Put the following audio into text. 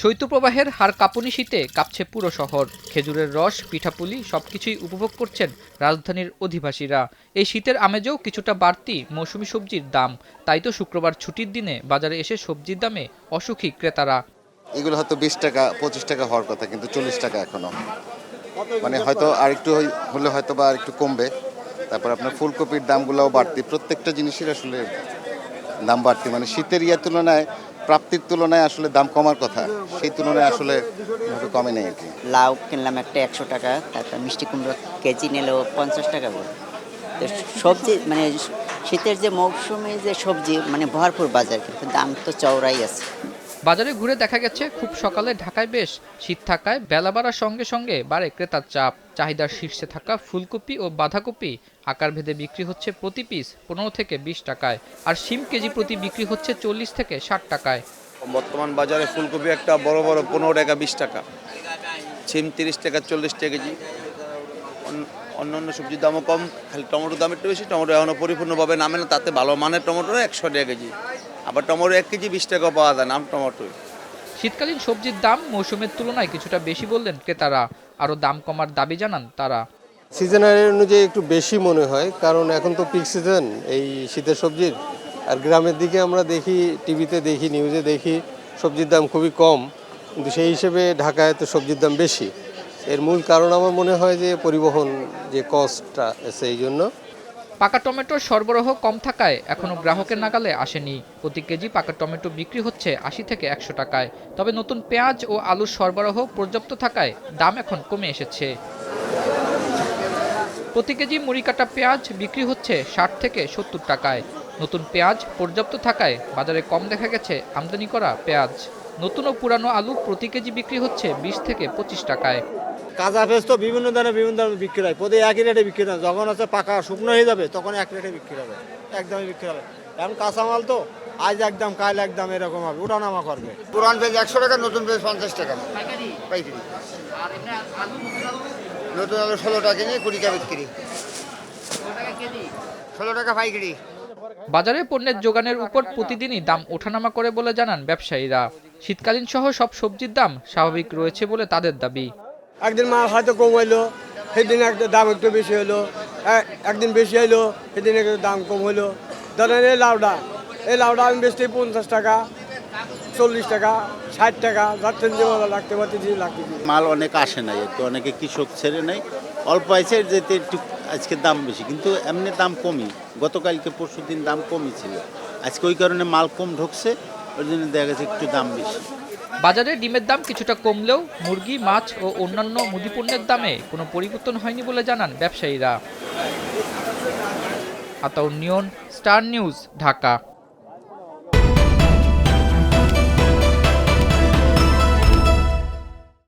শৈত্যপ্রবাহের হাড় কাঁপুনি শীতে কাঁপছে পুরো শহর। খেজুরের রস, পিঠাপুলি সবকিছুই উপভোগ করছেন রাজধানীর অধিবাসীরা। এই শীতের আমেজেও কিছুটা বাড়তি মৌসুমী সবজির দাম। তাই তো শুক্রবার ছুটির দিনে বাজারে এসে সবজির দামে অসুখী ক্রেতারা। এগুলো হয়তো 20 টাকা 25 টাকা হওয়ার কথা, কিন্তু 40 টাকা এখনো। মানে হয়তো আরেকটু হলে হয়তো বা আরেকটু কমবে। তারপর আপনার ফুলকপির দামগুলোও বাড়তি, প্রত্যেকটা জিনিসের আসলে দাম বাড়তি। মানে শীতের তুলনায়, প্রাপ্তির তুলনায় আসলে দাম কমার কথা, সেই তুলনায় আসলে কমে নেই আর কি। লাউ কিনলাম একটা 100 টাকা, তারপর মিষ্টি কুমড়ো কেজি নিলেও 50 টাকা করে। তো সবজি মানে শীতের যে মৌসুমে যে সবজি মানে ভরপুর বাজার, কিন্তু দাম তো চওড়াই আছে। বাজারে ঘুরে দেখা গেছে খুব সকালে ঢাকায় বেশ শীত থাকায় বেলা বাড়ার সঙ্গে সঙ্গে বাড়ে ক্রেতার চাপ। চাহিদার শীর্ষে থাকা ফুলকপি ও বাঁধাকপি আকার ভেদে বিক্রি হচ্ছে প্রতি পিস 15 থেকে 20 টাকায়, আর শিম কেজি প্রতি বিক্রি হচ্ছে 40 থেকে 60 টাকায়। বর্তমান বাজারে ফুলকপি একটা বড় বড় 15 টাকা 20 টাকা, সিম 30 টাকা 40 টাকা কেজি। অন্যান্য সবজির দামও কম, খালি টমেটোর দাম একটু বেশি। টমেটো এখনও পরিপূর্ণভাবে নামে না, তাতে ভালো মানের টমেটো 100 টাকা কেজি। আবার টমেটো 1 কেজি 20 টাকা পাওয়া যায়, নাম টমেটো। শীতকালীন সবজির দাম মৌসুমের তুলনায় কিছুটা বেশি বললেন ক্রেতারা। আরও দাম কমার দাবি জানান তারা। সিজনাল অনুযায়ী একটু বেশি মনে হয়, কারণ এখন তো পিক সিজন এই শীতের সবজির। আর গ্রামের দিকে আমরা দেখি, টিভিতে দেখি, নিউজে দেখি সবজির দাম খুবই কম, কিন্তু সেই হিসেবে ঢাকায় তো সবজির দাম বেশি। এর মূল কারণ আমার মনে হয় যে পরিবহন যে কস্টটা আছে, এই জন্য। পাকা টমেটোর সরবরাহ কম থাকায় এখনও গ্রাহকের নাগালে আসেনি। প্রতি কেজি পাকা টমেটো বিক্রি হচ্ছে 80 থেকে 100 টাকায়। তবে নতুন পেঁয়াজ ও আলুর সরবরাহ পর্যাপ্ত থাকায় দাম এখন কমে এসেছে। প্রতি কেজি মুড়ি কাটা পেঁয়াজ বিক্রি হচ্ছে 60 থেকে 70 টাকায়। নতুন পেঁয়াজ পর্যাপ্ত থাকায় বাজারে কম দেখা গেছে আমদানি করা পেঁয়াজ। নতুন ও পুরানো আলু প্রতি কেজি বিক্রি হচ্ছে 20 থেকে 25 টাকায়। কাঁচা পেঁয়াজ তো বিভিন্ন দামে বিক্রি হয়, প্রতি একই রেটে বিক্রি হয়। যখন হচ্ছে পাকা শুকনো হয়ে যাবে তখন এক রেটে বিক্রি হবে, একদমই বিক্রি হবে। এখন কাঁচামাল তো আজ একদম কাল একদম এরকম হবে, ওঠানামা করবে। পুরান পেঁয়াজ 100 টাকা, নতুন পেঁয়াজ 50 টাকা পাইকারি। নতুন আলু 16 টাকা কিনে 20 টাকা বিক্রি, 16 টাকা পাইকারি। বাজারে পণ্যের যোগানের উপর প্রতিদিনই দাম ওঠানামা করে বলে জানান ব্যবসায়ীরা। শীতকালীন সহ সব সবজির দাম স্বাভাবিক রয়েছে বলে তাদের দাবি। একদিন মাল হয়তো কম হইলো, সেদিন একটা দাম একটু বেশি হলো। একদিন বেশি হইলো, সেদিন একটু দাম কম হইলো। ধরেন এই লাউডা আমি বেচতে 50 টাকা, 40 টাকা, 60 টাকা, যাচ্ছেন যে লাগতে পারতেছি লাগতেছি। মাল অনেক আসে নাই, তো অনেকে কৃষক ছেড়ে নেই, অল্প আছে যেতে একটু আজকে দাম বেশি, কিন্তু এমনি দাম কমই। গতকালকে পরশু দিন দাম কমই ছিল, আজকে ওই কারণে মাল কম ঢুকছে, ওই জন্য দেখা গেছে একটু দাম বেশি। বাজারে ডিমের দাম কিছুটা কমলেও মুরগি, মাছ ও অন্যান্য মুদিপণ্যের দামে কোনো পরিবর্তন হয়নি বলে জানান ব্যবসায়ীরা। আতাউর নিয়ন, স্টার নিউজ, ঢাকা।